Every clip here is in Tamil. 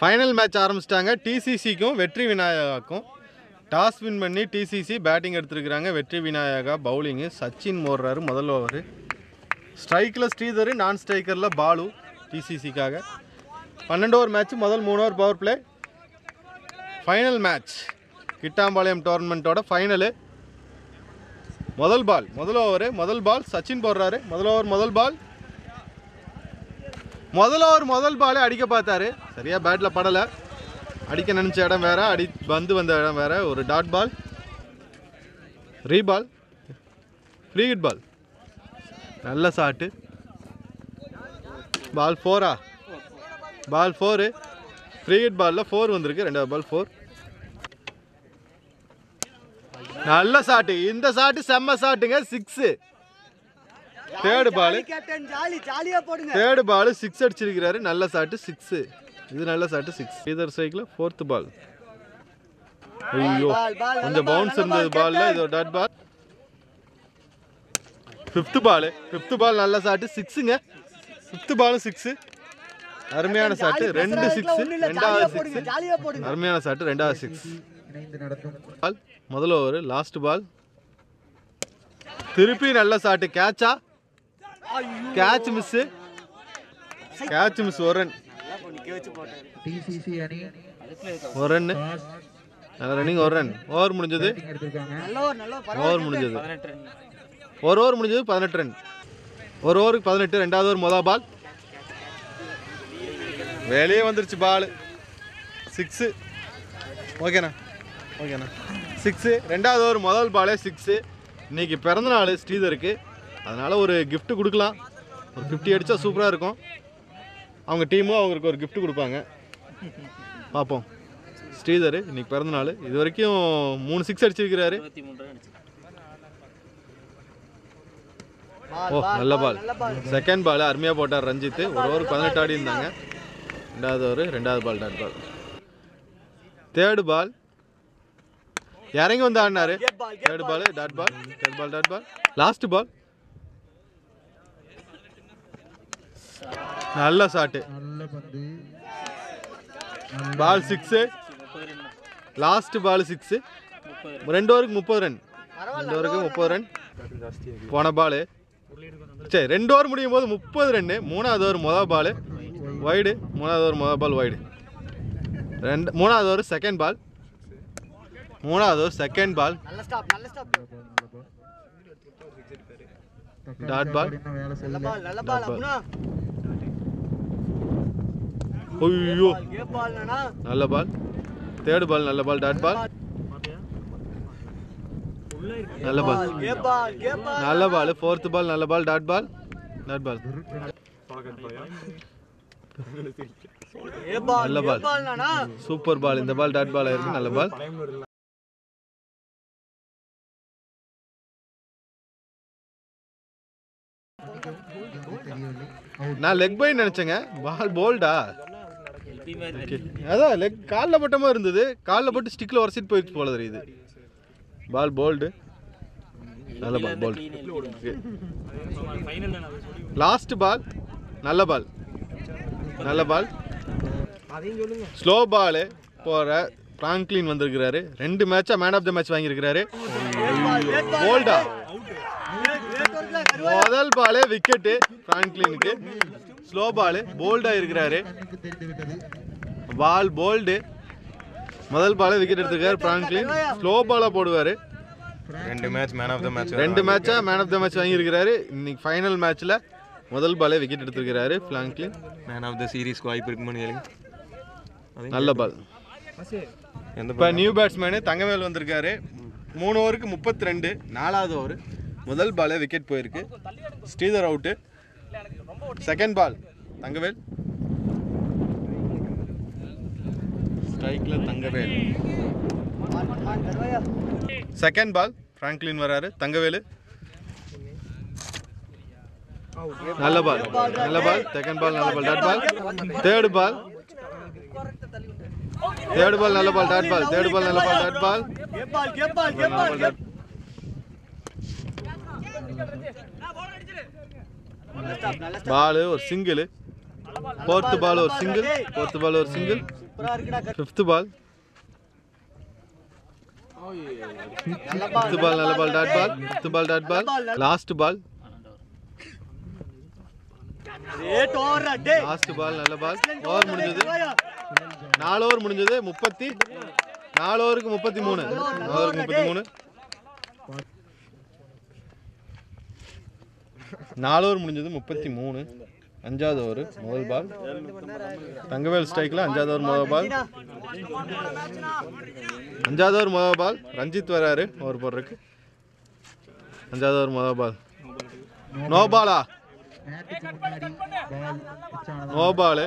ஃபைனல் மேட்ச் ஆரம்பிச்சிட்டாங்க. டிசிசிக்கும் வெற்றி விநாயகாக்கும். டாஸ் வின் பண்ணி டிசிசி பேட்டிங் எடுத்துருக்குறாங்க. வெற்றி விநாயகா பவுலிங்கு. சச்சின் மோடுறாரு முதல் ஓவர். ஸ்ட்ரைக்கில் ஸ்ரீதர், நான் ஸ்ட்ரைக்கரில் பாலு டிசிசிக்காக. 12 ஓவர் மேட்ச். முதல் 3 over power play. Final match Kittampalayam டோர்னமெண்ட்டோட ஃபைனலு. முதல் பால், முதல் பால் சச்சின் போடுறாரு. முதல் பாலே அடிக்க பார்த்தாரு. சரியா பேட்டில் படலை. அடிக்க நினச்ச இடம் வேற, வந்து வந்த இடம் வேற. ஒரு dot ball, ரீபால், free hit ball. நல்ல ஷாட்டு. பால் 4. பால் 4. ஃப்ரீ ஹிட் பாலில் 4 வந்திருக்கு. ரெண்டாவது பால் 4. நல்ல ஷாட்டு. இந்த ஷாட்டு செம்ம ஷாட்டுங்க. 6. தேர்டு பால் 6 அடிச்சிருக்கிறாரு. நல்ல ஷாட்டு 6. இது நல்ல ஷாட்டு 6. ஸ்ரீதர் ஸ்ட்ரைக்கில் 4th பால். ஐயோ கொஞ்சம் பவுன்ஸ் இருந்தது பாலில். இது ஒரு டாட் பால். 5th பால் நல்ல ஷாட்டு 6ங்க. 5th பாலும் 6. அருமையான ஷாட்டு. 2 6. ரெண்டாவது 6. அருமையான ஷாட்டு. ரெண்டாவது 6. பால் முதல் ஓவர். Last ball. திருப்பி நல்ல ஷாட்டு. Catch miss. ஒரு ரன். ஒரு ரன். நல்ல ரன்னிங். ஒரு ரன். ஓவர் முடிஞ்சது. ஒரு ஓவர் முடிஞ்சது 18 ரன். ஒரு ஓவருக்கு 18. ரெண்டாவது ஓவர் முதல் பால் வெளியே வந்துருச்சு. பால் 6. ஓகேண்ணா 6. ரெண்டாவது ஓவர் முதல் பாலே 6. இன்னைக்கு பிறந்தநாள் ஸ்ரீதருக்கு. அதனால் ஒரு gift கொடுக்கலாம். ஒரு 50 அடித்தா சூப்பராக இருக்கும். அவங்க டீமும் அவங்களுக்கு ஒரு gift கொடுப்பாங்க. பார்ப்போம். ஸ்ரீதர் இன்னைக்கு பிறந்தநாள். இது வரைக்கும் 3 6 அடிச்சிருக்கிறாரு. ஓ நல்ல பால். செகண்ட் பால் அருமையாக போட்டார் ரஞ்சித். ஒரு ஓவருக்கு 18 ஆடி இருந்தாங்க. ரெண்டாவது பால் டாட் பால். தேர்டு பால் இறங்கி வந்து ஆடினாரு. Third ball dot ball. Last ball நல்ல ஷாட்டு. பால் 6. லாஸ்ட் பால் 6. 2 ஓவருக்கு 30 ரன். 30 ரன். போன பால் சரி 2 ஓவர் முடியும் போது 30 ரன்னு. 3வது ஓவர் முதல் பால் வைடு. 3வது ஓவர் முதல் பால் வைடு. 3வது over second ball. Dot ball. ஐயோ நல்ல பால். தேர்ட் பால் நல்ல பால். Dot ball. நல்ல பால். 4th பால் நல்ல பால். Dot ball. நல்ல பால். சூப்பர் பால். இந்த பால் டாட் பால் ஆயிருக்கு. நல்ல பால். நான் லெக் பை நினைச்சேங்க. பால் போல்டா. அதான் லெக் காலில் பட்ட மாதிரி இருந்தது. காலில் பட்டு ஸ்டிக்கில் உரசிட்டு போயிடுச்சு போல தெரியுது. Ball bowled. நல்ல பால் போல்டு. லாஸ்ட் பால் நல்ல பால். ஸ்லோ பால் போகிற பிராங்க்லின் வந்திருக்கிறாரு. 2 மேட்சா மேன் ஆஃப் த மேட்ச் வாங்கியிருக்கிறாரு. போல்டா. முதல் பாலே விக்கெட்டு பிராங்க்லினுக்கு. ஸ்லோ பால் போல்டா இருக்கிறாரு. Ball bowled. முதல் பாலே விக்கெட் எடுத்திருக்காரு பிராங்க்லின். ஸ்லோ பாலா போடுவாரு. 2 match man of the match. 2 மேட்சா மேன் ஆஃப் த மேட்ச் வாங்கியிருக்கிறாரு. இன்னைக்கு ஃபைனல் மேட்ச்ல முதல் பாலே விக்கெட் எடுத்திருக்கிறாரு பிராங்க்லின். மேன் ஆஃப் த சீரிஸ்க்கு வாய்ப்பு இருக்குன்னு கேளுங்க. நல்ல பால். இப்போ நியூ பேட்ஸ்மேனு தங்கவேல் வந்திருக்காரு. 3 ஓவருக்கு 32. 4வது ஓவர் முதல் பாலே விக்கெட் போயிருக்கு. Sridhar out. Second ball Thangavel. ஸ்ட்ரைக்கில் தங்கவேல். செகண்ட் பால் பிராங்க்லின் வராரு. தங்கவேலு. நல்ல பால். செகண்ட் பால் நல்ல ball. Dot ball. Third ball நல்ல பால். Dot ball. டாட் பால். பால் ஒரு சிங்கிள். ஃபோர்த்து பால் ஒரு சிங்கிள், ஃபோர்த்து பால் ஒரு single. Fifth ball, fifth ball நல்ல ball, dot ball, fifth ball dot ball. Last ball, last ball நல்ல பால். ஓவர் முடிஞ்சது, 4 ஓவர் முடிஞ்சது. 4 ஓவருக்கு 33, 4 ஓவருக்கு 33. 4 ஓவர் முடிஞ்சது 33. 5வது ஓவர் முதல் பால். தங்கவேல் ஸ்ட்ரைக்கில் 5வது ஓவர் முதல் பால். 5வது ஓவர் முதல் பால். ரஞ்சித் வராரு ஓவர் போடுறதுக்கு. 5வது ஓவர் முதல் பால். நோ பாலா? No ball.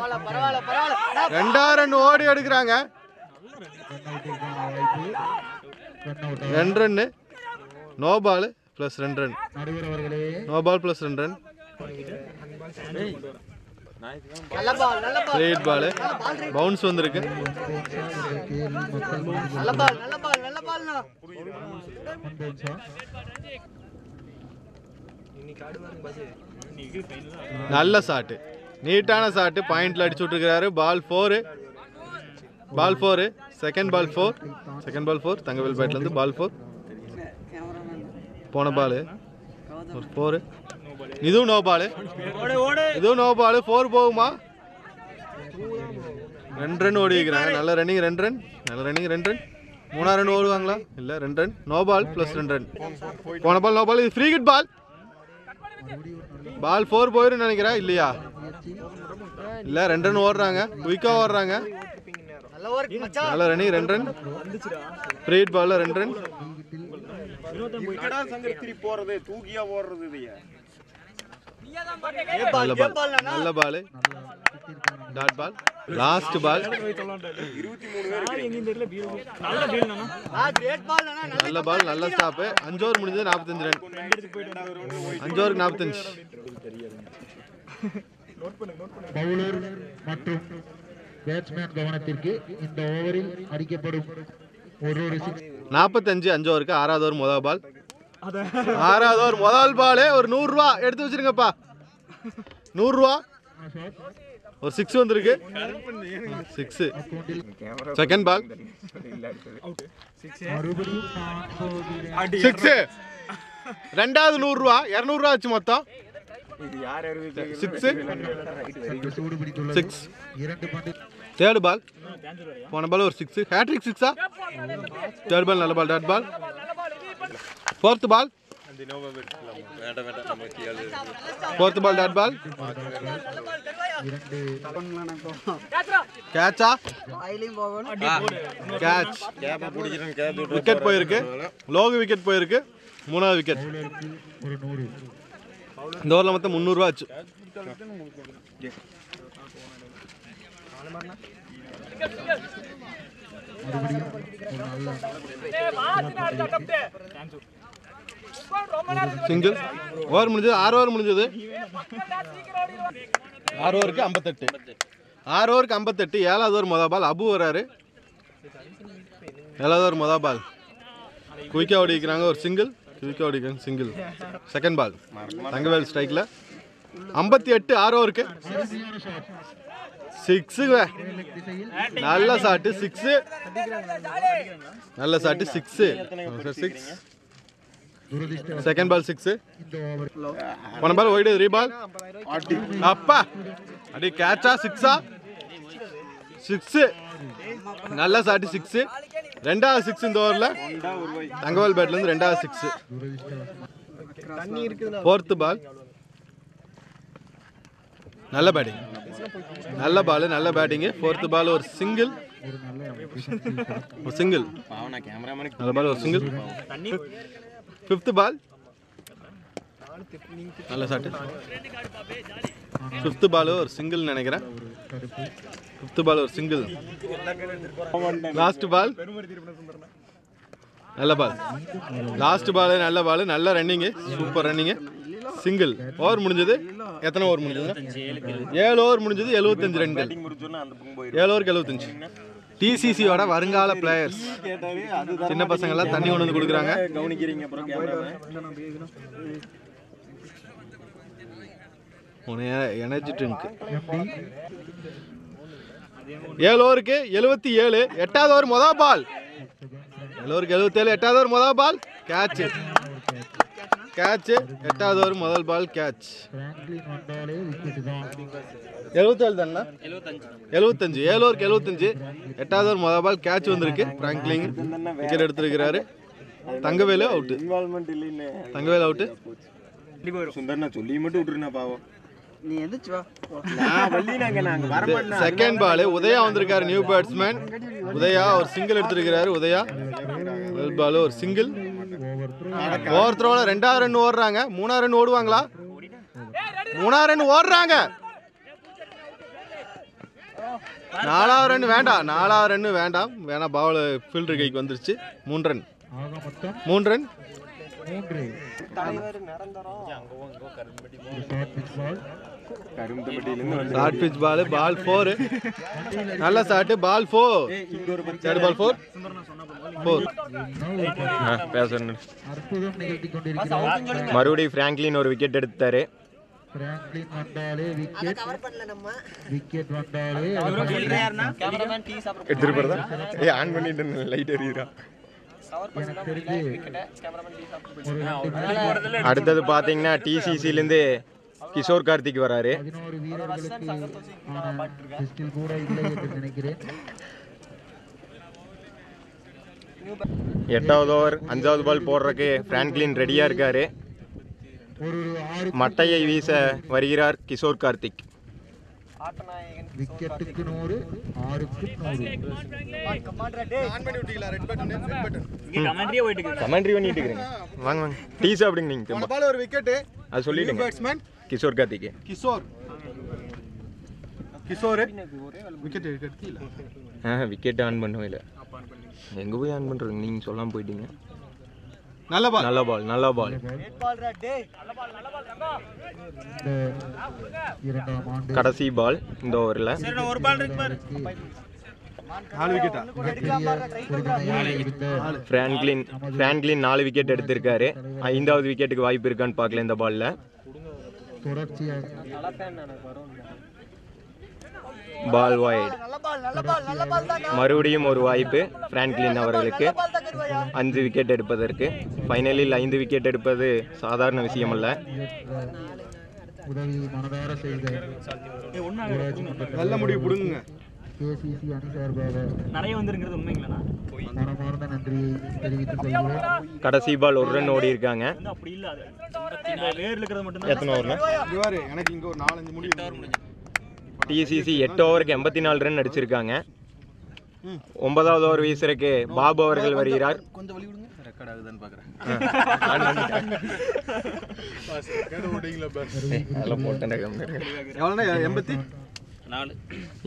2 ரன் ஓடி எடுக்கிறாங்க. 2 run. No ball plus 2 run. No ball plus 2 run. Straight ball. Bounce வந்திருக்கு. நல்ல ஷாட்டு, நீட்டான ஷாட்டு. பாயிண்ட்ல அடிச்சு விட்டுருக்காரு. Ball 4, ball 4. Second ball 4, second ball 4. Thangavel பேட்லேருந்து பால் 4. போன பால் ஒரு 4. இதுவும் நோ பால், இதுவும் நோ பால். 4 போகுமா? 2 ரன் ஓடி வைக்கிறாங்க. நல்ல ரன்னிங். 2 ரன், நல்ல ரன்னிங். 2 ரன். 3 ரன் ஓடுவாங்களா? இல்லை, 2 run. No ball plus 2 run. போன பால் நோ பால். இது ஃப்ரீ கிட் பால். பால் 4 போயிரும் நினைக்கிறேன். இல்லையா? இல்லை, 2 ரன் ஓடுறாங்க. குயிக்காக ஓடுறாங்க. நல்ல ரன்னிங். 2 ரன். ஃப்ரீ கிட் பாலில் 2 ரன். நல்ல பால், நல்ல ball, dot ball. Last ball. நல்ல பால், நல்ல ஸ்டாப். 5 ஓவர் முடிஞ்சது. 45 ரன். 5 ஓவருக்கு 45. பவுலர் மற்றும் பேட்ஸ்மேன் கவனத்திற்கு இந்த ஓவரில் அடிக்கப்படும் ஒரு 45. 5 ஓவருக்கு 6வது ஓவர் முதல் பால். 6வது ஓவர் முதல் பால். ஒரு 100 ரூபா எடுத்து வச்சிருங்கப்பா. 100 ரூபா. ஒரு 6 வந்திருக்கு. 6. Second ball 6. 2வது 100 ரூபா. 200 ரூபா ஆச்சு மொத்தம். 6. 6. Third ball. போன பால் ஒரு 6. ஹேட்ரிக் 6ஆ? தேர்ட் பால் நல்ல ball, dot ball. Fourth ball. Fourth ball dot ball. கேட்சா? கேட்ச். விக்கெட் போயிருக்கு. லோகு விக்கெட் போயிருக்கு. 3வது விக்கெட். இந்த ஓவரில் மொத்தம் 300 ரூபா ஆச்சு. சிங்கிள். ஓவர் முடிஞ்சது. 6 ஓவர் முடிஞ்சது. 6 ஓவருக்கு 58. 6 ஓவருக்கு 58. 7வது ஓவர் மொதல் பால். அபு வராரு. 7வது ஓவர் மொதல் பால். குயிக்காக ஓடிக்கிறாங்க. ஒரு சிங்கிள். குயிக்காக ஓடிக்கிறாங்க. சிங்கிள். Second ball. தங்கவேல் ஸ்ட்ரைக்கில் 58. 6 ஓவருக்கு 6. நல்ல ஷாட்டு. 6. நல்ல ஷாட்டு. 6. Second ball 6. போன பால் ஒயிட். ரீபால். அப்பா அடி கேட்சா? 6ஆ? 6. நல்ல ஷாட்டு. 6. 2வது 6 இந்த ஓவரில். தங்கவேல் பேட்லேருந்து 2வது 6. Fourth ball. நல்ல பேட்டிங். நல்ல பால், நல்ல பேட்டிங்கு. ஃபோர்த்து பால் ஒரு சிங்கிள். ஒரு சிங்கிள். நல்ல பால் ஒரு சிங்கிள். Fifth ball. நல்ல ஷாட்டு. ஃபிஃப்த்து பால் ஒரு சிங்கிள் நினைக்கிறேன். ஃபிஃப்த்து பால் ஒரு சிங்கிள். Last ball. நல்ல பால். லாஸ்ட் பால் நல்ல பால். நல்ல running. Super running. Single. Over முடிஞ்சது. எத்தனை ஓவர் முடிஞ்சது? 7 ஓவர் முடிஞ்சது. 75 ரன்கள். 7 ஓவருக்கு 75. டிசிசியோட வருங்கால பிளேயர்ஸ். சின்ன பசங்கள்லாம் தண்ணி கொண்டு வந்து கொடுக்குறாங்க. Energy drink. எம்டி 7 ஓவருக்கு 77. 8வது ஓவர் மொதல் பால். 7 ஓவருக்கு 77. 8வது ஓவர் மொதல் பால் கேட்ச். 8வது ஓவர் முதல் பால் கேட்ச். பிராங்க்லின் வந்தாலே விக்கெட் தான். 77 தானே? 75. 7 ஓவருக்கு 75. 8வது ஓவர் முதல் பால் கேட்ச் வந்திருக்கு. பிராங்க்லின் விக்கெட் எடுத்திருக்கிறாரு. தங்கவேலு அவுட்டு. தங்கவேலு அவுட்டு. சுந்தர்னா சொல்லி மட்டும் விட்டுருந்தா பாவம். செகண்ட் பால் உதயா வந்திருக்காரு. நியூ பேட்ஸ்மேன் உதயா ஒரு சிங்கிள் எடுத்திருக்கிறாரு. உதயா முதல் பால் ஒரு சிங்கிள். ஓவர் த்ரோல 2வது ரன் ஓடுறாங்க. 3வது ரன் ஓடுவாங்களா? 3வது ரன் ஓடுறாங்க. 4வது ரன் வேண்டாம். 4வது ரன் வேண்டாம். வேணா பால் ஃபீல்டர் கைக்கு வந்துருச்சு. 3 ரன். 3 ரன். ஷார்ட் பிட்ச் பால். பால் 4. நல்ல ஷாட். பால் 4. தேர்ட் பால் 4. பேசணும். அற்புதம் நிகழ்த்தி கொண்டிருக்கிறார். மறுபடியும் பிராங்க்லின் ஒரு விக்கெட் எடுத்தாரு. பிராங்க்லின் வந்தாலே விக்கெட். விக்கெட் வந்தாலே எடுத்துட்டு போறதா? ஆன் பண்ணிட்டு லைட் எரியுதா? எனக்கு தெரிஞ்சு ஒரு 2 minute அடுத்தது பாத்தீங்கன்னா டிசிசிலேருந்து கிஷோர் கார்த்திக் வராரு. 11 வீரர்களுக்கு ஆன டெஸ்டில் கூட இல்லை என்று நினைக்கிறேன். 8வது ஓவர் 5வது பால் போடுறதுக்கு பிராங்க்லின் ரெடியா இருக்காரு. ஒரு 6 மட்டையை வீச வருகிறார் கிஷோர் கார்த்திக். விக்கெட்டுக்கு 100, 6க்கு 100. கமெண்ட்ரி பண்ணிட்டு இருக்கீங்க. வாங்க வாங்க டீ சாப்பிடுங்க நீங்க. திரும்ப பால் ஒரு விக்கெட். அது சொல்லிடுங்க. பேட்ஸ்மேன் கிஷோர் கார்த்திக். கிஷோர் விக்கெட் எடுக்கல. விக்கெட் ஆன் பண்ணவே இல்லை. எங்க போய் ஆன் பண்றீங்க? நீங்க சொல்லாம போயிட்டீங்க. நல்ல பால். நல்ல பால். நல்ல பால். இந்த 2ஆம் ஆண்டு கடைசி பால் இந்த ஓவரில். 4 விக்கெட்டா? பிராங்க்லின் 4 விக்கெட் எடுத்திருக்காரு. 5வது விக்கெட்டுக்கு வாய்ப்பு இருக்கான்னு பார்க்கல இந்த பால்ல. தொடர்ச்சியாக பால் வைட். மறுபடியும் ஒரு வாய்ப்பு பிராங்க்லின் அவர்களுக்கு 5 விக்கெட் எடுப்பதற்கு. ஃபைனலில் 5 விக்கெட் எடுப்பது சாதாரண விஷயம் அல்ல. உதவி மனதார செய்த நல்ல முடிவு புடுங்க. கேசிசி அணி சார்பாக மனமார்ந்த நன்றியை தெரிவித்துக் கொள்கிறோம். கடைசி பால் 1 ரன் ஓடி இருக்காங்க. எத்தனை ஓவர்னா? எனக்கு இங்க ஒரு 4-5 முடிவு. டிசிசி 8 ஓவருக்கு 84 ரன் அடிச்சிருக்காங்க. 9வது ஓவர் வீசறக்கு பாபு அவர்கள் வருகிறார். கொஞ்சம் வலி விடுங்க. ரெக்கார்ட் ஆகுதான்னு பாக்குறேன்.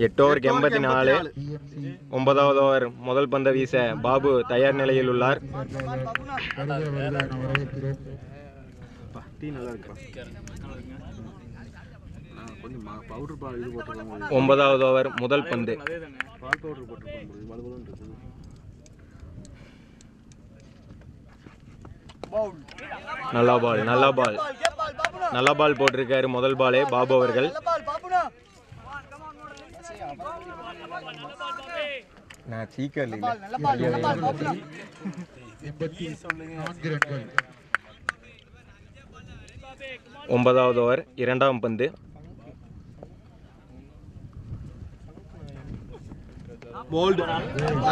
8 ஓவருக்கு 84. 9வது ஓவர் முதல் பந்தை வீச பாபு தயார் நிலையில் உள்ளார். கொஞ்சம் பவுடர் பால் இது போட்டுருக்காங்க. 9வது ஓவர் முதல் பந்து. பால் பவுடர் போட்டுருக்காங்க. வலுவலுன்னு இருக்குது. நல்ல பால். நல்ல பால். நல்ல பால் போட்டிருக்காரு முதல் பாலே பாபு அவர்கள். நான் சீக்கிரம் 9வது ஓவர் 2ஆம் பந்து. போல்ட்.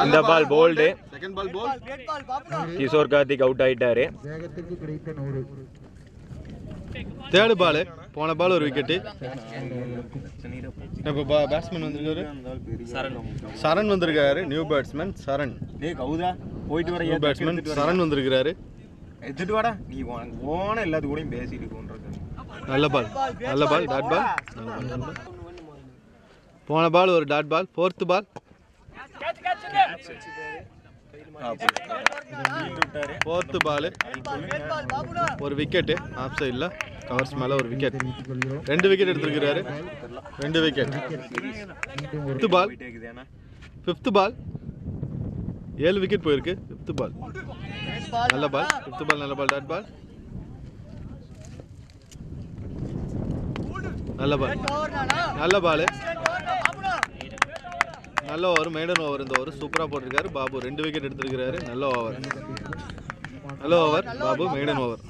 இந்த ball bowled. Second ball bowled. Kishore Karthik out ஆயிட்டாரு. வேகத்திற்கு கிடைத்த 100. Third ball. போன பால் ஒரு விக்கெட். இப்போ பேட்ஸ்மேன் வந்திருக்காரு. சரண் வந்திருக்காரு. New batsman Saran. போயிட்டு வர பேட்ஸ்மேன் சரண் வந்திருக்காரு. எடுத்துட்டு வாடா. நீ போன எல்லாத்து கூடயும் பேசிட்டு இருக்கோன்றது. நல்ல பால். நல்ல பால். டாட் பால். போன பால் ஒரு dot ball. 4th ball. 4th ball ஒரு விக்கெட். ஆஃப் சைடில் கவர்ஸ் மேலே ஒரு விக்கெட். 2 விக்கெட் எடுத்துருக்கிறாரு. 2 விக்கெட். 5th பால். 5th பால் 7 விக்கெட் போயிருக்கு. 5th பால் நல்ல பால். 5th பால் நல்ல பால். Dot ball. நல்ல பால் நல்ல பால் நல்ல ஓவர் மெய்டன் ஓவர் இந்த ஓவர் சூப்பராக போட்டிருக்காரு பாபு 2 விக்கெட் எடுத்திருக்கிறாரு நல்ல ஓவர் பாபு மெய்டன் ஓவர்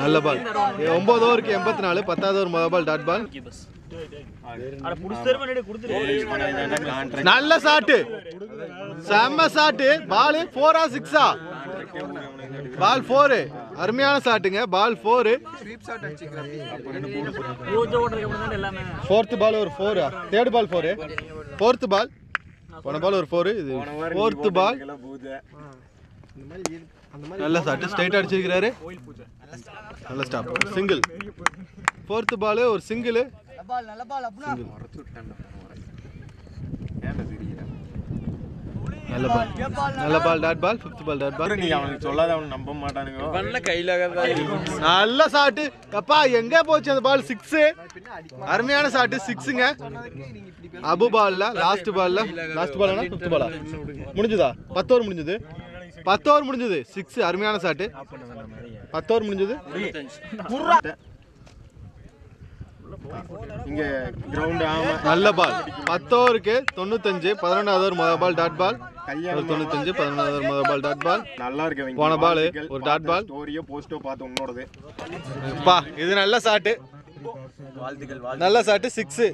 நல்ல பால் 9 ஓவருக்கு 84 10வது ஓவர் முதல் பால் டாட் பால் நல்ல ஷாட் செம்ம ஷாட் பால் 4 6 பால் 4 அருமையான ஷாட்டுங்க பால் 4 4th பால் ஒரு 4 3rd பால் 4 4th பால் போன பால் ஒரு 4 இது 4th பால் நல்ல ஷாட் ஸ்ட்ரைட் அடிச்சிருக்காரு நல்ல ஸ்டாப் சிங்கிள் 4th பால் ஒரு சிங்கிள் நல்ல பால் நல்ல ball dot ball 5th ball dot பால் நீ அவனுக்கு சொல்லாத அவன் நம்ப மாட்டானுங்க பண்ண கையில நல்ல ஷாட் அப்பா எங்க போச்சு அந்த பால் 6 அருமையான ஷாட் 6ங்க அபு பால்ல லாஸ்ட் பால்னா 5th பாலா முடிஞ்சதா 10 ஓவர் முடிஞ்சது 10 ஓவர் முடிஞ்சது 6 அருமையான ஷாட் 10 ஓவர் முடிஞ்சது இங்க கிரவுண்ட் ஆமா நல்ல பால் 10 ஓவருக்கு 95 11வது ஓவர் முதல் பால் டாட் பால் 95 11வது ஓவர் முதல் பால் டாட் பால் நல்லா இருக்கு போன பால் ஒரு டாட் பால் ஸ்டோரியோ போஸ்டோ பார்த்து உன்னோடது பா இது நல்ல ஷாட் நல்ல ஷாட் 6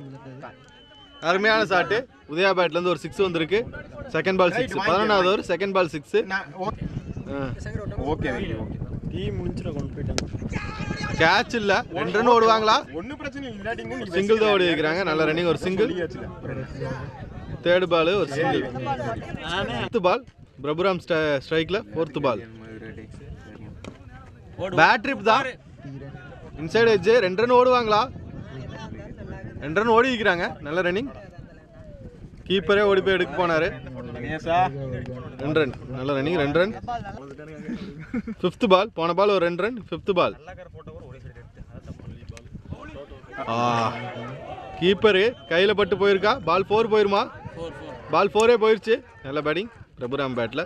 அருமையான ஷாட் உதயா பேட்ல இருந்து ஒரு 6 வந்திருக்கு செகண்ட் பால் 6 11வது over second ball 6 okay team முடிஞ்சிர கொண்டு போய்ட்டாங்க கேட்ச் இல்ல 2 ரன் ஓடுவாங்களா ஒண்ணு பிரச்சனை இல்ல சிங்கிள் தான் ஓடி வைக்கிறாங்க நல்ல ரன்னிங் ஒரு சிங்கிள் 3rd பால் ஒரு சிங்கிள் 4th பால் பிரபுராம் ஸ்ட்ரைக்ல 4th பால் பேட் ட்ரிப் தான் இன்சைட் எட்ஜ் 2 ரன் ஓடுவாங்களா 2 ரன் ஓடி வைக்கிறாங்க நல்ல ரன்னிங் கீப்பரே ஓடி போய் எடுக்க போனாரு 2 ரன் நல்ல ரன்னிங் 2 ரன் 5th பால் போன பால் ஒரு 2 ரன் 5th பால் கீப்பரு கையில பட்டு போயிருக்கா பால் 4 போயிருமா பால் 4 போயிருச்சு நல்ல பேட்டிங் பிரபுராம் பேட்ல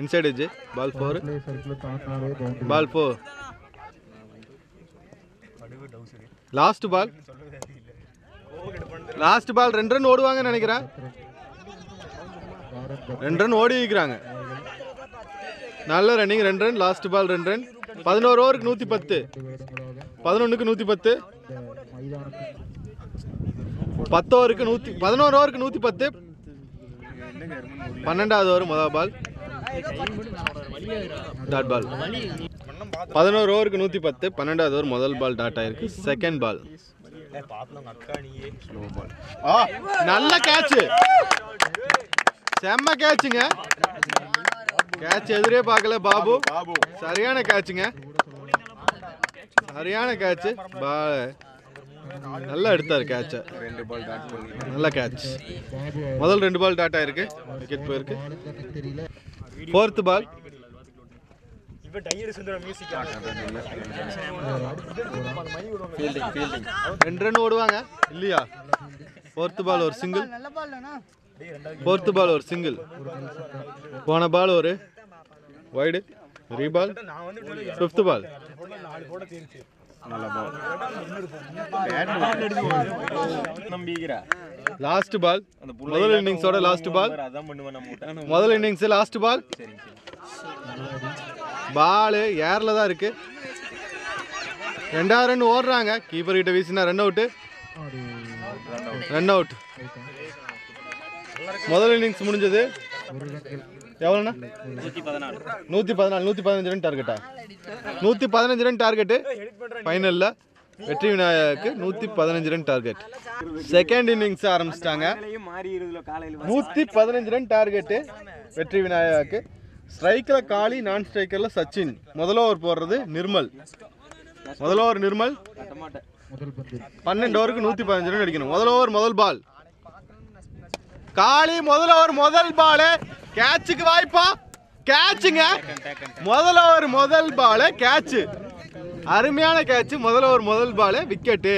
inside edge ball 4 ball 4 last ball 2 run ஓடுவாங்கன்னு நினைக்கிறேன் 2 ரன் ஓடி வைக்கிறாங்க நல்ல running 2 run last ball 2 run 11 ஓவருக்கு 110 11க்கு 110 10 ஓவருக்கு 11 ஓவருக்கு 110 12வது ஓவர் முதல் பால் டாட் பால் 11 ஓவருக்கு 110 12வது ஓவர் முதல் பால் டாட் ஆயிருக்கு செகண்ட் பால் நல்ல கேட்ச் செம்ம கேட்சுங்க கேட்ச் எதிரே பார்க்கல பாபு சரியான கேட்சுங்க சரியான கேட்ச் பால் நல்லா எடுத்தாரு கேட்ச நல்ல கேட்ச் முதல் 2 பால் டாட் ஆயிருக்கு விக்கெட் போயிருக்கு 4th பால் 2 ரன் ஓடுவாங்க இல்லையா 4th பால் ஒரு சிங்கிள் 4th பால் ஒரு சிங்கிள் போன பால் ஒரு வைடு ரீபால் 5th பால் லாஸ்ட் பால் முதல் இன்னிங்ஸோட லாஸ்ட் பால் முதல் இன்னிங்ஸ் லாஸ்ட் பால் பால் ஏர்ல தான் இருக்கு 2வது ரன் ஓடுறாங்க கீப்பர் கிட்ட வீசினா ரன் அவுட் முதல் இன்னிங்ஸ் முடிஞ்சது எவ்வளோண்ணா 115 ரன் டார்கெட்டா 115 ரன் டார்கெட்டு ஃபைனலில் வெற்றி விநாயகருக்கு 115 ரன் டார்கெட் செகண்ட் இன்னிங்ஸ் ஆரம்பிச்சிட்டாங்க 115 ரன் டார்கெட்டு வெற்றி விநாயகருக்கு ஸ்ட்ரைக்கில் காளி நான் ஸ்ட்ரைக்கரில் சச்சின் முதல் ஓவர் போடுறது நிர்மல் 12 ஓவருக்கு 115 ரன் அடிக்கணும் முதல் ஓவர் முதல் பால் காளி முதல் ஓவர் முதல் பால் கேட்சுக்கு வாய்ப்பா கேட்சுங்க முதல் ஓவர் முதல் பால் கேட்சு அருமையான கேட்ச் முதல் ஓவர் முதல் பால் விக்கெட்டு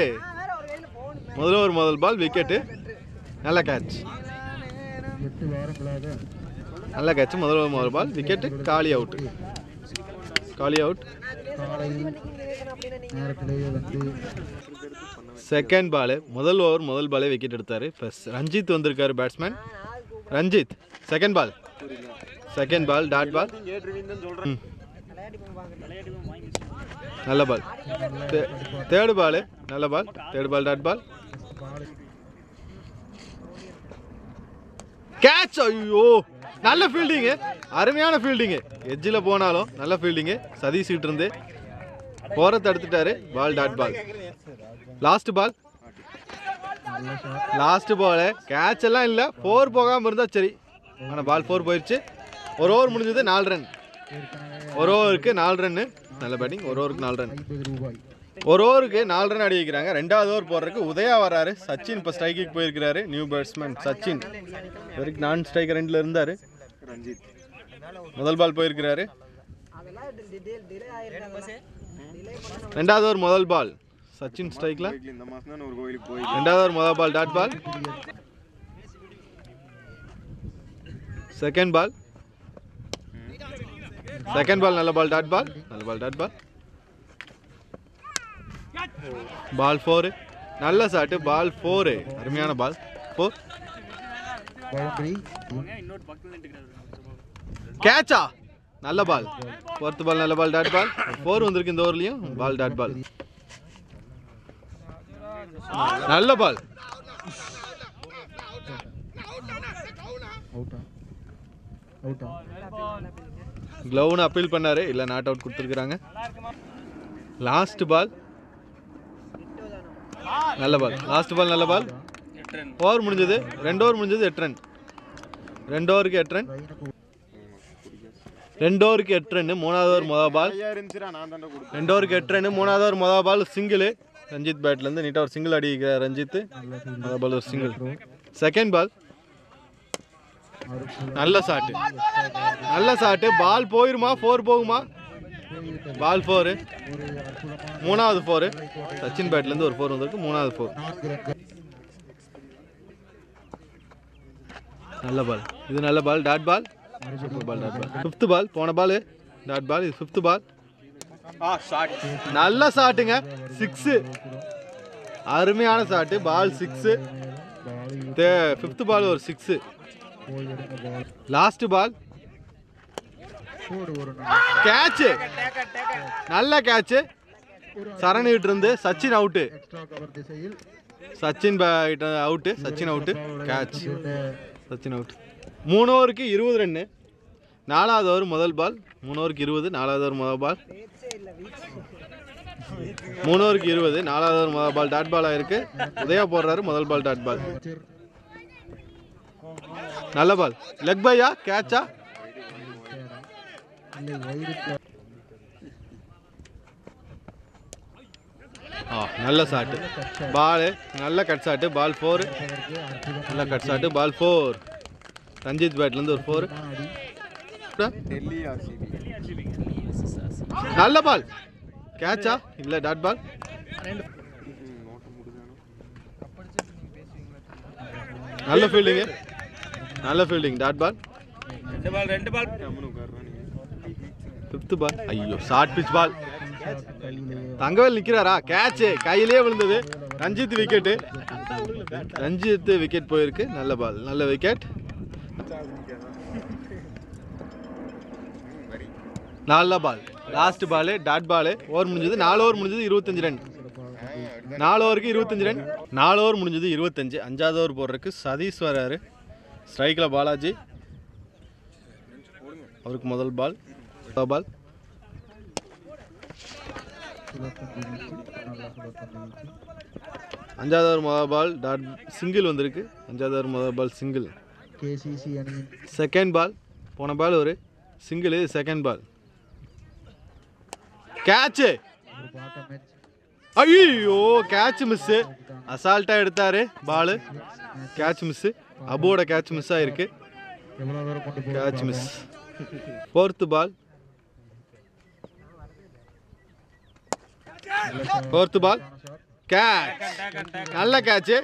முதல் ஓவர் முதல் பால் விக்கெட்டு நல்ல கேட்ச் முதல் ஓவர் முதல் பால் விக்கெட்டு காளி அவுட் காலி அவுட். காலையில் நேரத்திலேயே வந்து செகண்ட் பால், முதல் ஓவர் முதல் பாலே விக்கெட் எடுத்தார். இப்போ ரஞ்சித் வந்திருக்காரு batsman. Ranjith second ball dot ball. நல்ல பால். தேர்டு பால் நல்ல ball. Third ball dot ball. Catch. ஐயோ நல்ல ஃபீல்டிங்கு, அருமையான ஃபீல்டிங்கு. எட்ஜில் போனாலும் நல்ல ஃபீல்டிங்கு. சதீஷ் கிட்ட இருந்து போற தடுத்துட்டாரு. Ball dot ball. Last ball catch எல்லாம் இல்லை, 4 போகாமல் இருந்தால் சரி. ஆனால் பால் 4 போயிடுச்சு. ஒரு ஓவர் முடிஞ்சது, 4 ரன். ஒரு ஓவருக்கு 4 ரன்னு. நல்ல பேட்டிங். ஒரு ஓவருக்கு 4 ரன். ஒரு ஓவருக்கு 4 ரன் அடி வைக்கிறாங்க. ரெண்டாவது ஓவர் போடுறதுக்கு உதயா வராரு. சச்சின் இப்போ ஸ்ட்ரைக்கு போயிருக்கிறாரு. New batsman Sachin. வரைக்கும் நான் ஸ்ட்ரைக்கர் 2ல் இருந்தார். முதல் பால் போயிருக்கிறாரு. ரெண்டாவது ஓவர் முதல் பால் சச்சின் ஸ்ட்ரைக்கில். ரெண்டாவது ஓவர் முதல் பால் டாட் பால். செகண்ட் பால் நல்ல பால் டாட் பால். நல்ல பால் டாட் பால். பால் 4. நல்ல ஷாட். பால் 4. அருமையான பால் 4. பவுண்டரி. கேட்சா. நல்ல பால். 4th பால் நல்ல பால் டாட் பால். 4 வந்திருக்கு இந்த ஓவர்லையும். பால் டாட் பால். நல்ல பால். க்ளவுன்னு அப்பீல் பண்ணாரு, இல்லை நாட் அவுட் கொடுத்துருக்குறாங்க. லாஸ்ட் பால் நல்ல பால். லாஸ்ட் பால் நல்ல பால். ஓவர் முடிஞ்சது. 2 ஓவர் முடிஞ்சது, 8 ரன். 2 ஓவருக்கு 8 ரன். 2 ஓவருக்கு 8 ரன். மூணாவது ஓவர் முதல் பால். 2 ஓவருக்கு 8 ரன். மூணாவது ஓவர் முதல் பால் சிங்கிள். ரஞ்சித் பேட்லேருந்து நீட்டாக ஒரு சிங்கிள் அடிக்கிறார் ரஞ்சித். முதல் பால் ஒரு சிங்கிள். செகண்ட் பால் நல்ல ஷாட்டு. பால் போயிருமா? 4 போகுமா? பால் 4. மூணாவது 4. சச்சின் பேட்லேருந்து ஒரு 4 வந்திருக்கு. மூணாவது 4. நல்ல பால். இது நல்ல பால் டாட் பால். பால் டாட் பால். 5th பால். போன பால் டாட் பால். இது 5th பால். நல்ல ஷாட்டுங்க. 6. அருமையான ஷாட்டு. பால் 6. 5th பால் ஒரு 6. Last ball catch. நல்ல கேட்ச். சரணிட்டு இருந்து Sachin out. Sachin out. Sachin out. Catch. Sachin out. 3 ஓவருக்கு 20 ரன்னு. 4வது ஓவர் முதல் பால். 3 ஓவருக்கு 20. 4வது ஓவர் முதல் பால். 3 ஓவருக்கு 20. 4வது ஓவர் முதல் பால் டாட் பால் ஆயிருக்கு. உதயா போடுறாரு. முதல் பால் டாட் பால். நல்ல பால். லெக் பையா கேட்சா? நல்ல ஷாட்டு. பால் நல்ல கட் ஷாட்டு. பால் 4. நல்ல கட் ஷாட்டு. பால் 4. ரஞ்சித் பேட்லேருந்து ஒரு 4. நல்ல பால். கேட்சா? இல்லை டாட் பால். நல்ல ஃபீல்டிங்கு. நல்ல fielding dot ball. 5th ball. ஐயோ ஷார்ட் பிச் பால். தங்கவேல் நிற்கிறாரா? கேட்ச். கையிலே விழுந்தது. ரஞ்சித் விக்கெட்டு. ரஞ்சித் விக்கெட் போயிருக்கு. நல்ல பால். நல்ல விக்கெட். நல்ல ball. Last ball dot ball. Over முடிஞ்சது. 4 ஓவர் முடிஞ்சது, 25 ரன். 4 ஓவருக்கு 25 ரன். 4 ஓவர் முடிஞ்சது 25. 5வது ஓவர் போடுறதுக்கு சதீஷ் வராரு. ஸ்ட்ரைக்கில் பாலாஜி. அவருக்கு முதல் பால். 5வது ஓவர் முதல் பால் டாட் சிங்கிள் வந்திருக்கு. 5வது ஓவர் முதல் பால் சிங்கிள். செகண்ட் பால். போன பால் ஒரு சிங்கிள். Second ball catch. ஐயோ கேட்ச் மிஸ். அசால்ட்டாக எடுத்தாரு பால். Catch miss. அபுவோட கேட்ச் மிஸ் ஆயிருக்கு. Catch miss. 4th ball. 4th ball catch. நல்ல catch.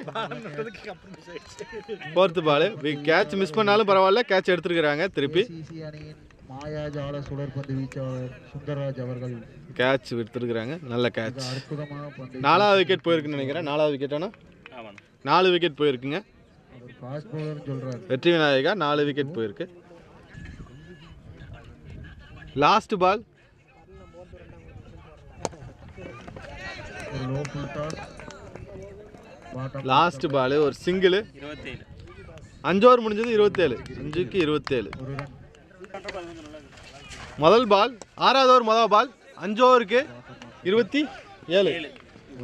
4th ball. Catch miss பண்ணாலும் பரவாயில்ல, கேட்ச் எடுத்துருக்குறாங்க திருப்பி. மாயாஜால சுழற்பந்து வீச்சாளர் சுந்தரராஜ் அவர்கள் கேட்ச் விட்டுருக்குறாங்க. நல்ல கேட்ச். அற்புதமாக பந்து 4வது விக்கெட் போயிருக்குன்னு நினைக்கிறேன். 4வது விக்கெட் ஆனால் 4 விக்கெட் போயிருக்குங்க. அவர் ஃபாஸ்ட் பவுலர்னு சொல்றாரு. வெற்றி விநாயகா 4 விக்கெட் போயிருக்கு. லாஸ்ட் பால் ஒரு low full toss. Bottom last ball ஒரு சிங்கிள். 5 ஓவர் முடிஞ்சது 27. 5க்கு 27. ஒரு ரன். முதல் பால் 6வது ஓவர் முதல் பால் 5 ஓவருக்கு 27.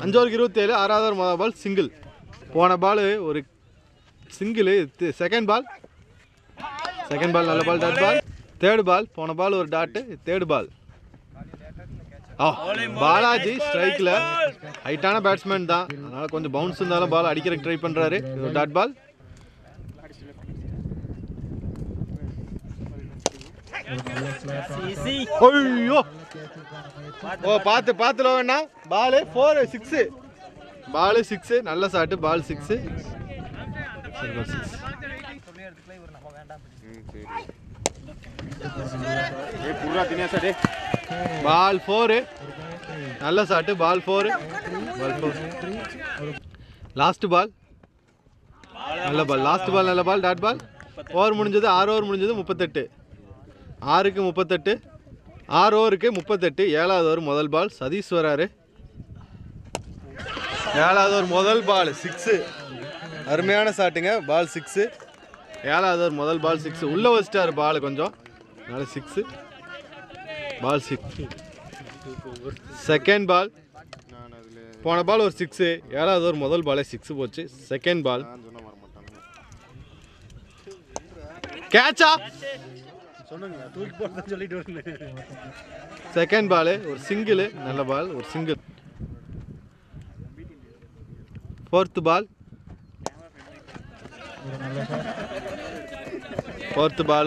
5 ஓவருக்கு 27. 6வது ஓவர் முதல் பால் சிங்கிள். போன பால் ஒரு சிங்கிள். செகண்ட் பால் நல்ல ball dot ball. Third ball போன பால் ஒரு டாட்டு. தேர்ட் பால் பாலாஜி ஸ்ட்ரைக்கில் ஹைட்டான பேட்ஸ்மேன் தான், அதனால் கொஞ்சம் பவுன்ஸ் இருந்தாலும் பால் அடிக்கிறதுக்கு ட்ரை பண்ணுறாரு. Dot ball. ஐயோ பார்த்துல வேணா. பால் 4 6. பால் 6. நல்ல ஷாட்டு. பால் 6. பால் 4. நல்ல ஷாட்டு. பால் 4. லாஸ்ட் பால் நல்ல பால். லாஸ்ட் பால் நல்ல பால் டாட் பால். ஓவர் முடிஞ்சது 6 ஓவர் முடிஞ்சது 38. 6க்கு 38. 6 ஓவருக்கு 38. 7வது ஓவர் முதல் பால் சதீஷ் வராரு. 7வது ஓவர் முதல் பால் 6. அருமையான ஷாட்டுங்க. பால் 6. 7வது ஓவர் முதல் பால் 6. உள்ள வச்சிட்டாரு பால் கொஞ்சம், அதனால 6. பால் 6. செகண்ட் பால் போன பால் ஒரு 6. 7வது ஓவர் முதல் பாலே 6 போச்சு. Second ball கேட்சா. செகண்ட் பால் ஒரு சிங்கிள். நல்ல பால் ஒரு சிங்கிள். ஃபோர்த் பால்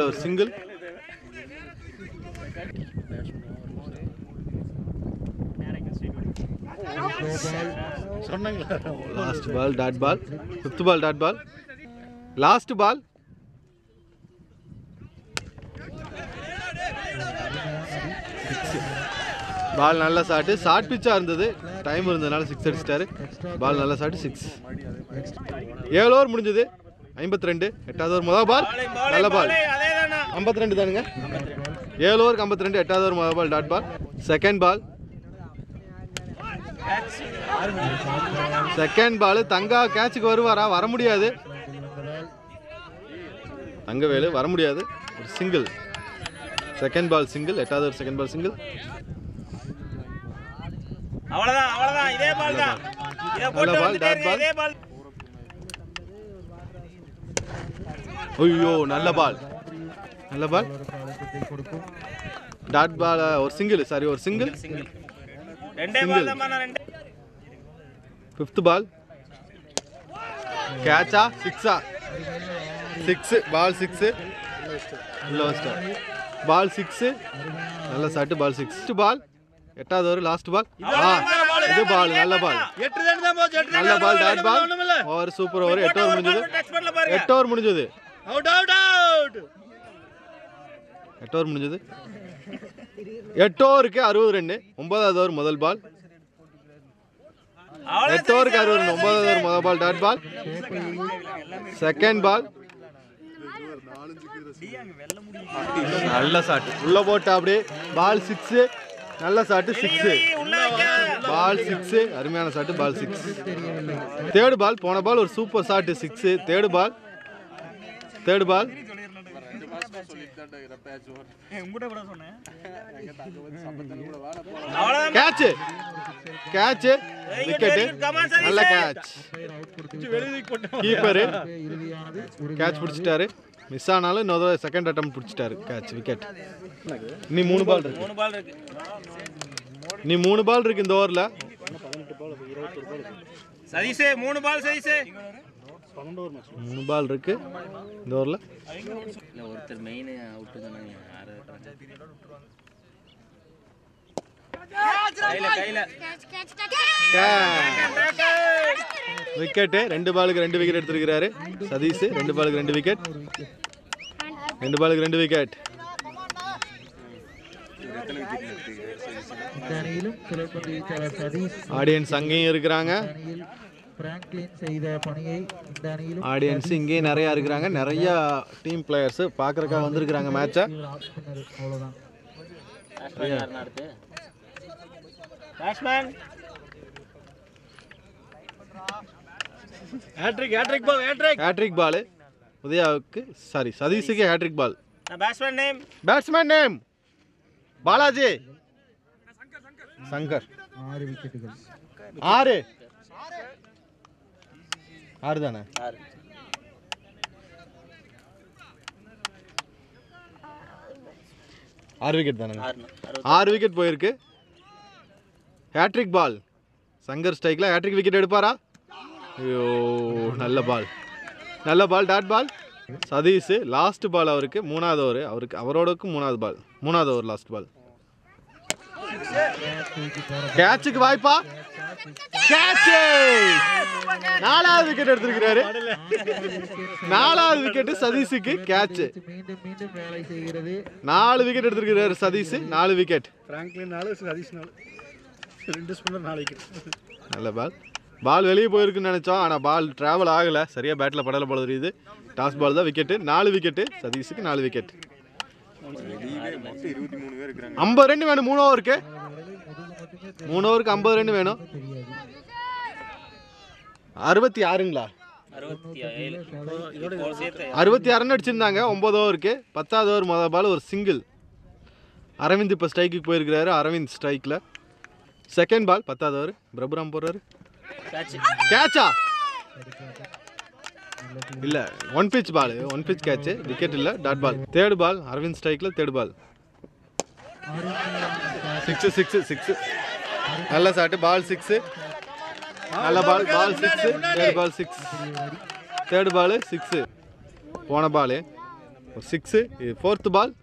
ஒரு single. Last ball dot ball. 5th ball dot ball. Last ball ball நல்ல ஷாட்டு. ஷார்ட் பிச்சாக இருந்தது, டைம் இருந்ததுனால 6 அடிச்சிட்டாரு. பால் நல்ல ஷாட்டு 6. 7 ஓவர் முடிஞ்சது 52. 8வது ஓவர் முதல் பால் நல்ல பால் 52 தானுங்க. 7 ஓவருக்கு 52. 8வது ஓவர் முதல் பால் டாட் பால். செகண்ட் பால் தங்கா கேட்சுக்கு வருவாரா? வர முடியாது. தங்கவேலு வர முடியாது. ஒரு சிங்கிள். Second ball single. 8வது ஓவர் செகண்ட் பால் சிங்கிள். அவ்வளவுதான் இதே பால் தான். நல்ல பால் டாட் பால். ஐயோ நல்ல பால் டாட் பால். ஒரு சிங்கிள். சாரி ஒரு சிங்கிள். ரெண்டே பால் தான் பண்ணா. 5th பால் கேட்சா 6. 6 பால் 6. பால் 6. நல்ல ஷாட்டு. பால் 6 பால். 8வது ஓவர் லாஸ்ட் பால். இது பால் நல்ல பால். நல்ல ball dot ball. Over super over. 8 over முடிஞ்சது. 8 ஓவர் முடிஞ்சது. 8 ஓவருக்கு 60 ரன். 9வது ஓவர் முதல் பால். 8 ஓவருக்கு 60 ரன். 9வது ஓவர் முதல் பால் டாட் பால். செகண்ட் பால் நல்ல ஷாட். உள்ள போட்டா அப்படியே. பால் 6. நல்ல ஷாட்டு 6. பால் 6. அருமையான ஷாட்டு. பால் 6. தேர்ட் பால் போன பால் ஒரு super shot 6. Third ball catch wicket. நல்ல கேட்ச். கீப்பர் கேட்ச் பிடிச்சிட்டாரு. மிஸ் ஆனாலும் இன்னொரு செகண்ட் அட்டம் பிடிச்சிட்டாரு. Catch wicket. இனி 3 பால் இருக்கு. இனி 3 பால் இருக்கு இந்த ஓவரில். சதீஷே 3 பால். சதீஷே 3 பால் இருக்கு இந்த ஓவரில். ஒருத்தர் மெயின் அவுட் தானே. விக்கெட்டு. 2 பாலுக்கு 2 விக்கெட் எடுத்திருக்கிறாரு சதீஷ். 2 பாலுக்கு 2 விக்கெட். 2 பாலுக்கு 2 விக்கெட். இந்த அணியிலும் சுழற்பந்து வீச்சாளர் சதீஷ் ஆடியன்ஸ் அங்கேயும் இருக்கிறாங்க. அணியில் பிராங்க்லின் செய்த பணியை இந்த அணியிலும் ஆடியன்ஸ் இங்கேயும் நிறையா இருக்கிறாங்க. நிறையா டீம் பிளேயர்ஸு பார்க்குறக்காக வந்திருக்கிறாங்க மேட்சை. அவ்வளோதான். பேட்ஸ்மேன் ஹேட்ரிக் பால் உதயாவுக்கு, சாரி சதீஷுக்கு hat-trick ball. Batsman name batsman name Balaji Shankar. 6 விக்கெட்டுகள். 6 தானே? 6 விக்கெட் தானே? 6 விக்கெட் போயிருக்கு. ஹேட்ரிக் பால். சங்கர் ஸ்ட்ரைக்கில் ஹேட்ரிக் விக்கெட் எடுப்பாரா? ஐயோ, நல்ல பால், நல்ல ball, dot ball. Satish last ball அவருக்கு, 3வது ஓவர் அவருக்கு, அவரோடக்கு 3வது பால், 3வது ஓவர் லாஸ்ட் பால். கேட்சுக்கு வாய்ப்பா, கேட்ச். 4வது விக்கெட் எடுத்திருக்கிறாரு. 4வது விக்கெட் சதீஷுக்கு கேட்ச். மீண்டும் மீண்டும் வேலை செய்கிறது. 4 விக்கெட் எடுத்திருக்கிறாரு சதீஷ். 4 விக்கெட். நல்ல பால். பால் வெளியே போயிருக்குன்னு நினைச்சோம், ஆனால் பால் டிராவல் ஆகலை, சரியாக பேட்டில் படலை போல தெரியுது. டாஸ் பால் தான் விக்கெட்டு. 4 விக்கெட்டு சதீஷுக்கு, 4 விக்கெட். 50 ரன் வேணும் 3 ஓவருக்கு. 3 ஓவருக்கு 50 ரன் வேணும். 66ங்களா? 66 ரன் அடிச்சிருந்தாங்க 9 ஓவருக்கு. 10வது ஓவர் முதல் பால் ஒரு சிங்கிள். அரவிந்த் இப்போ ஸ்ட்ரைக்குக்கு போயிருக்கிறாரு. அரவிந்த் ஸ்ட்ரைக்கில். செகண்ட் பால் 10வது ஓவர் பிரபுராம் போடுறாரு. கேட்சா? இல்லை, 1 pitch ball, 1 pitch catch, wicket இல்லை, dot ball. Third ball Aravind ஸ்ட்ரைக்கில். Third ball 6. நல்ல ஷாட்டு, பால் 6. நல்ல பால், பால் 6. Third ball 6. Third ball 6. போன பால் ஒரு 6. இது 4th பால்.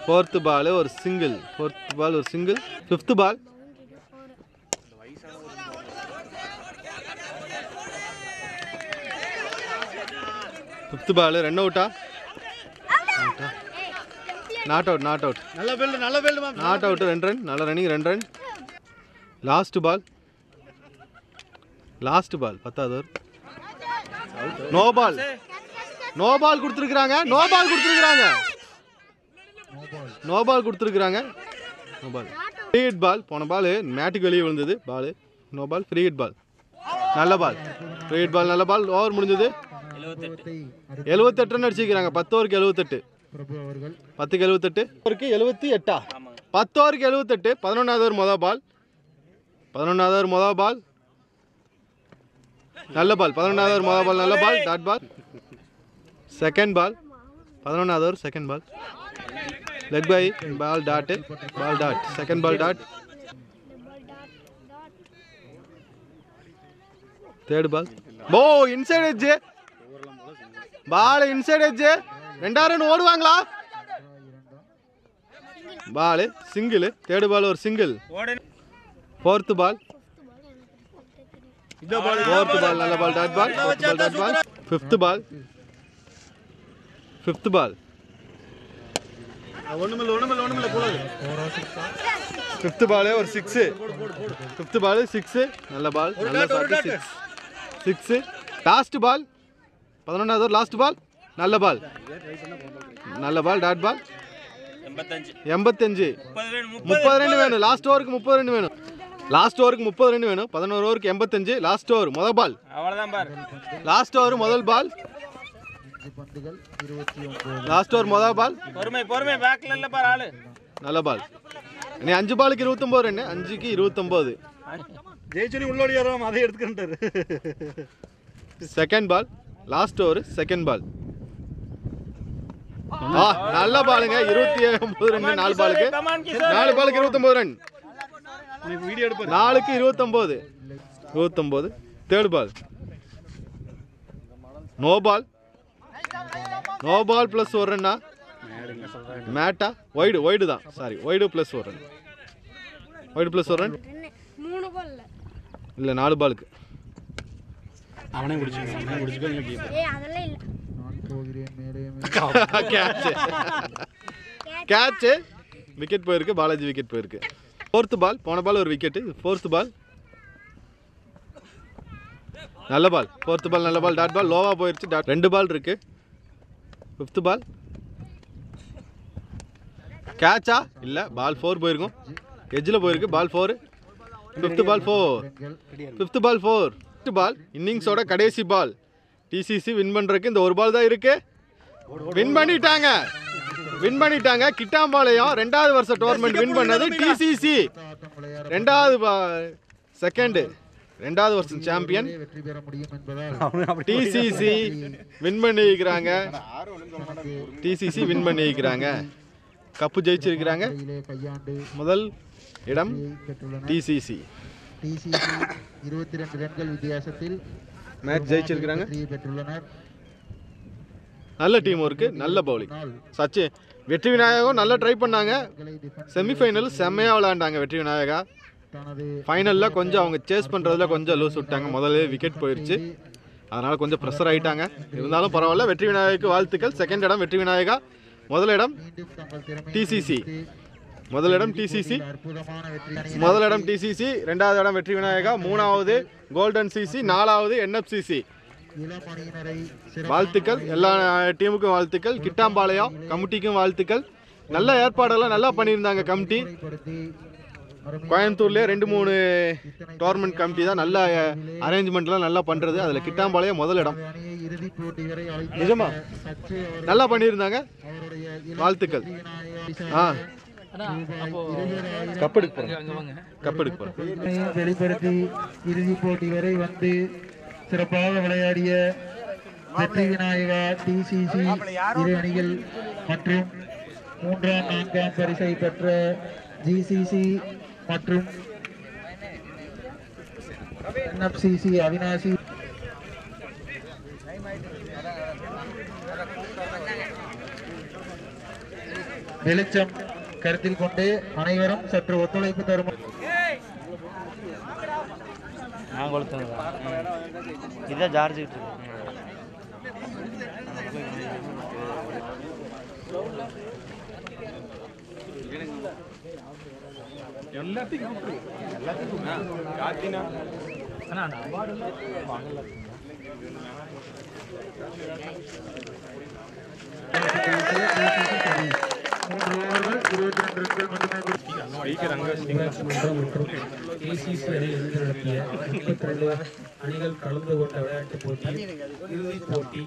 ஃபோர்த் பால் ஒரு சிங்கிள். 4th பால் ஒரு single. 5th ball. Fifth ball run அவுட்டா? Not out, not out. நல்ல ஃபீல்டு, நல்ல ஃபீல்டு. Not out, 2 run. நல்ல running, 2 run. Last ball, last ball 10வது over. No ball, no ball கொடுத்துருக்குறாங்க. நோ பால் கொடுத்துருக்குறாங்க. நோ பால் கொடுத்துருக்குறாங்க. No ball. Free hit ball. போன பால் மேட்டுக்கு வெளியே விழுந்தது ball. No ball, free hit ball. நல்ல பால், ஃப்ரீ ஹிட் பால், நல்ல பால். ஓவர் முடிஞ்சது. 78 ரன் அடிச்சிருக்கிறாங்க. 10 ஓவருக்கு 78. 10க்கு 78. ஓவருக்கு 78. 10 ஓவருக்கு 78. 11வது ஓவர் மொதல் பால். 11வது ஓவர் மொதல் பால். நல்ல பால். 11வது ஓவர் மொதல் பால், நல்ல ball, dot ball. Second ball 11வது over second ball. Leg bye ball, dot, ball dot. Second ball dot. Third ball. Oh, inside edge. Ball inside edge. 2 run ஓடுவாங்களா? Ball single. தேர்ட் பால் ஒரு சிங்கிள். 4th ball. 4th பால் நல்ல பால், டாட் பால். 4th பால் டாட் பால். 5th பால். 5th பால். 5th பால் ஒரு 6. 5th பால் 6. நல்ல பால், நல்ல ஷாட். 6. லாஸ்ட் பால் 11வது ஓவர் லாஸ்ட் பால். நல்ல பால், நல்ல பால், டாட் பால். 85. 30 ரன் வேணும். லாஸ்ட் ஓவருக்கு 30 ரன் வேணும். லாஸ்ட் ஓவருக்கு 30 ரன் வேணும். 11 ஓவருக்கு 85. லாஸ்ட் ஓவர் முதல் பால். லாஸ்ட் ஓவர் முதல் பால். லாஸ்ட் ஓவர் முதல் பால். நல்ல பால். இனி 5 பாலுக்கு 29 ரன். 5க்கு 29. Second ball. Last over second ball. நல்ல பாலுங்க. 29 ரன். 4 பாலுக்கு 4 பாலுக்கு 29 ரன். 4க்கு 29. 29. Third ball. No ball. No ball plus 1 ரன்னா? மேட்டா? வைடு, வைடு தான், sorry, wide plus 1 run. Wide plus 1 run இல்லை, 4 பாலுக்கு அவனே குடிச்சுக்கோ நான் போகிறேன் மேலே கேட்ச் விக்கெட் போயிருக்கு, பாலாஜி விக்கெட் போயிருக்கு. 4th பால், போன பால் ஒரு விக்கெட்டு, 4th பால் நல்ல பால், 4th பால் நல்ல பால், டாட் பால் லோவாக போயிடுச்சு. 2 பால் இருக்கு. 5th பால் கேட்சா இல்லை, பால் 4 போயிருக்கும், எஜ்ஜில் போயிருக்கு, பால் 4. 5th பால் 4, 5th பால் 4. 5th பால் இன்னிங்ஸோட கடைசி பால். டிசிசி வின் பண்ணுறதுக்கு இந்த ஒரு பால் தான் இருக்கு. வின் பண்ணிட்டாங்க. கிட்டாம்பாளையம் 2வது வருஷம் டோர்னமெண்ட் வின் பண்ணது டிசிசி. 2வது வருஷம் சாம்பியன் வெற்றி பெற முடியும் என்பதால் டிசிசி வின் பண்ணிக்கிறாங்க. கப்பு ஜெயிச்சிருக்கிறாங்க. கையாண்டு முதல் இடம் பெற்றுள்ளனர். டிசிசி 22 ரன்கள் வித்தியாசத்தில் மேட்ச் ஜெயிச்சிருக்கிறாங்க. வெற்றியை பெற்றுள்ளனர். நல்ல டீம் ஒர்க்கு, நல்ல பவுலிங். சச்சின் வெற்றி விநாயகம் நல்லா ட்ரை பண்ணாங்க. செமிஃபைனல் செம்மையாக விளையாண்டாங்க வெற்றி விநாயகா. தனது ஃபைனலில் கொஞ்சம் அவங்க சேஸ் பண்ணுறதுல கொஞ்சம் லூஸ் விட்டாங்க. முதல்ல விக்கெட் போயிடுச்சு, அதனால் கொஞ்சம் ப்ரெஷர் ஆகிட்டாங்க. இருந்தாலும் பரவாயில்ல, வெற்றி விநாயகருக்கு வாழ்த்துக்கள். 2nd இடம் வெற்றி விநாயகா. முதல் இடம் மீண்டும் தங்கள் திறமையை டிசிசி. முதல் இடம் டிசிசி, அற்புதமான வெற்றி 2வது இடம் வெற்றி விநாயகா, 3வது கோல்டன் சிசி, 4வது என்எஃப்சிசி. இளம் அணியினரை வாழ்த்துக்கள், எல்லா டீமுக்கும் வாழ்த்துக்கள், கிட்டாம்பாளையம் கமிட்டிக்கும் வாழ்த்துக்கள். நல்ல ஏற்பாடெல்லாம் நல்லா பண்ணியிருந்தாங்க கமிட்டி. சிறப்படுத்தி கோயம்புத்தூர்லேயே 2-3 டோர்னமெண்ட் கமிட்டி தான் நல்ல அரேஞ்ச்மெண்ட்லாம் நல்லா பண்ணுறது. அதில் கிட்டாம்பாளையம் முதல் இடம். அணியை இறுதிப் போட்டி வரை அழைத்து நிஜமா சற்றே நல்லா பண்ணியிருந்தாங்க, அவருடைய இளம் வாழ்த்துக்கள். விநாயகா கப்பெடுக்க போகிறோம். வெளிப்படுத்தி இறுதிப் போட்டி வரை வந்து சிறப்பாக விளையாடிய வெற்றி விநாயகா, டிசிசி இரு அணிகள் மற்றும் 3ஆம் 4ஆம் பரிசை பெற்ற ஜிசிசி மற்றும் என்எஃப்சிசி அவினாசி வெளிச்சம் கருத்தில் கொண்டு அனைவரும் சற்று ஒத்துழைப்பு தரும். நான் கொளுத்துங்க இதான் ஜார்ஜ் அணிகள் கலந்து கொண்ட விளையாட்டுப் போட்டி இறுதிப் போட்டி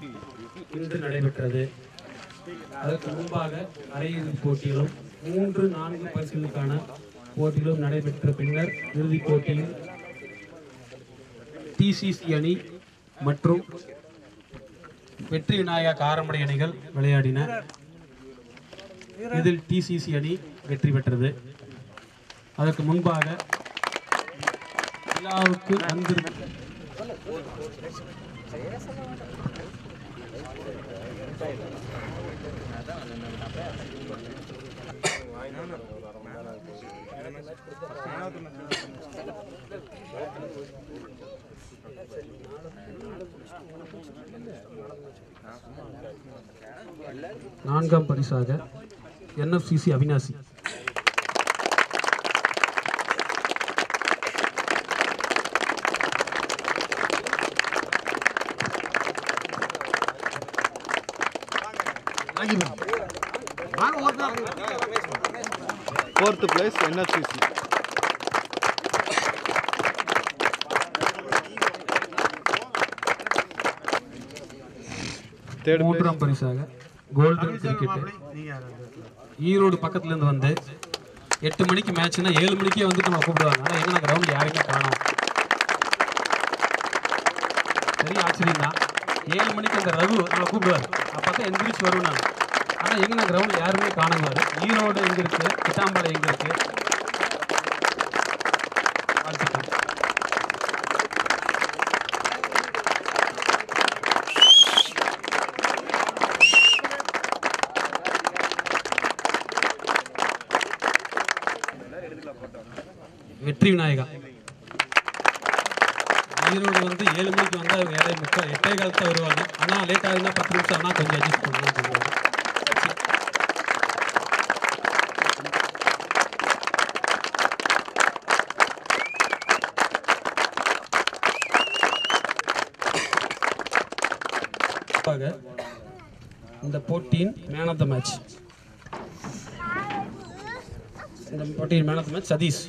இன்று நடைபெற்றது. அதற்கு முன்பாக அரையிறுதிப் போட்டியிலும் 3-4 பரிசுகளுக்கான போட்டிகளும் நடைபெற்ற பின்னர் இறுதிப் போட்டியில் டிசிசி அணி மற்றும் வெற்றி விநாயகா காரமடை அணிகள் விளையாடின. இதில் டிசிசி அணி வெற்றி பெற்றது. அதற்கு முன்பாக விழாவுக்கு வந்திருக்கும் நான்காம் பரிசாக NFCC Avinashi Fourth place NFCC. மூன்றாம் பரிசாக கோல்டன் கிரிக்கெட். ஈரோடு பக்கத்துல இருந்து வந்து 8 மணிக்கு மேட்ச்னா 7 மணிக்கே வந்து நம்ம கூப்பிடுவாங்க. ஆனால் எங்க நாங்கள் கிரவுண்ட் யாரையுமே காணோம். பெரிய ஆச்சரியம் தான். 7 மணிக்கு அந்த ரகு நம்மளை கூப்பிடுவார். அப்போ தான் எந்திரிச்சு வருவேன் நான். ஆனால் எங்க நான் கிரவுண்ட் யாருமே காணுவார். ஈரோடு எங்க இருக்கு, கிட்டாம்பாளையம் எங்க இருக்கு. வாழ்த்துக்கள். வெற்றி விநாயகா ஈரோடு வந்து 7 மணிக்கு வந்தால் அவங்க 7:45 8:15 தான் வருவாங்க. ஆனால் லேட் ஆகுதுன்னா 10 நிமிஷம் ஆனால் கொஞ்சம் அட்ஜஸ்ட் பண்ணலாம் சொல்லுவாங்க. இந்த போட்டியின் man of the match Sathish.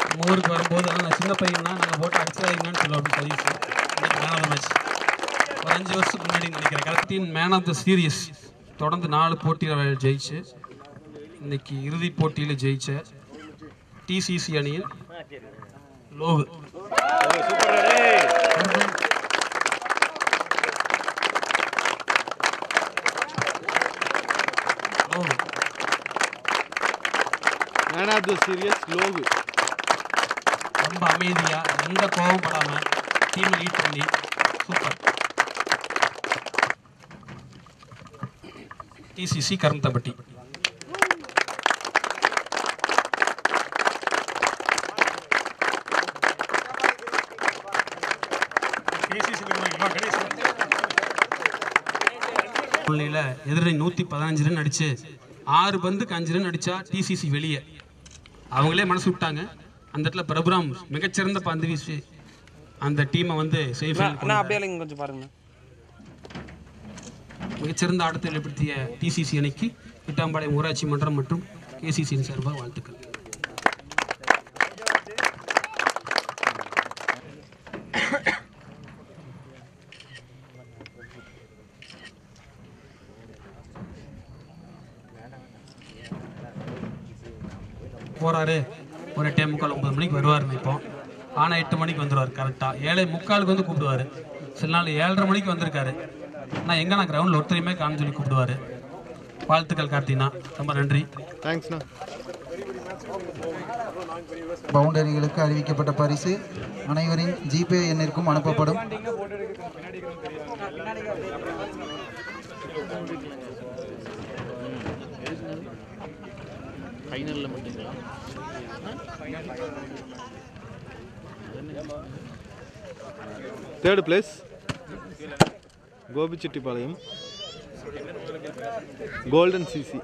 நம்ம ஊருக்கு வரும்போது நான் சின்ன பையனா நாங்கள் போட்டு அடிச்சாங்கன்னு சொல்லுவோம். சதீஷ் இன்னைக்கு மேன் ஆஃப் த மேட்ச். ஒரு 5 வருஷத்துக்கு முன்னாடி நினைக்கிறேன். கரெக்டின் மேன் ஆஃப் த சீரியஸ் தொடர்ந்து 4 போட்டியில் ஜெயிச்சு இன்னைக்கு இறுதி போட்டியில் ஜெயிச்ச டிசிசி அணியின் Logu. Man of the series Logu. ரொம்ப அமைதியா எந்த கோபம் படாம டீமை லீட் பண்ணி சூப்பர். டிசிசி கருந்தப்பட்டி. எதிரணி 115 ரன் அடிச்சு 6 பந்துக்கு 5 ரன் அடிச்சா டிசிசி வெளியே. அவங்களே மனசு விட்டாங்க. அந்த இடத்துல பிரபுராம் மிகச்சிறந்த பந்து வீசி அந்த டீமை வந்து கொஞ்சம் பாருங்க. மிகச்சிறந்த ஆட்டத்தை வெளிப்படுத்திய டிசிசி அணிக்கு விட்டாம்பாளையம் ஊராட்சி மன்றம் மற்றும் கேசிசியின் சார்பாக வாழ்த்துக்கள். போறாரு ஒரு 8:45 9 மணிக்கு வருவார் நினைப்போம். ஆனால் 8 மணிக்கு வந்துடுவார். கரெக்டாக 7:45 வந்து கூப்பிடுவார். சில நாள் 7:30 மணிக்கு வந்திருக்காரு. நான் எங்கே நான் கிரவுண்டில் ஒருத்தரையுமே காணும் சொல்லி கூப்பிடுவார். வாழ்த்துக்கள் கார்த்தினா, ரொம்ப நன்றி. தேங்க்ஸ்ண்ணா. பவுண்டரிகளுக்கு அறிவிக்கப்பட்ட பரிசு அனைவரின் ஜிபே எண்ணிற்கும் அனுப்பப்படும். Third place Gobichettipalayam golden CC.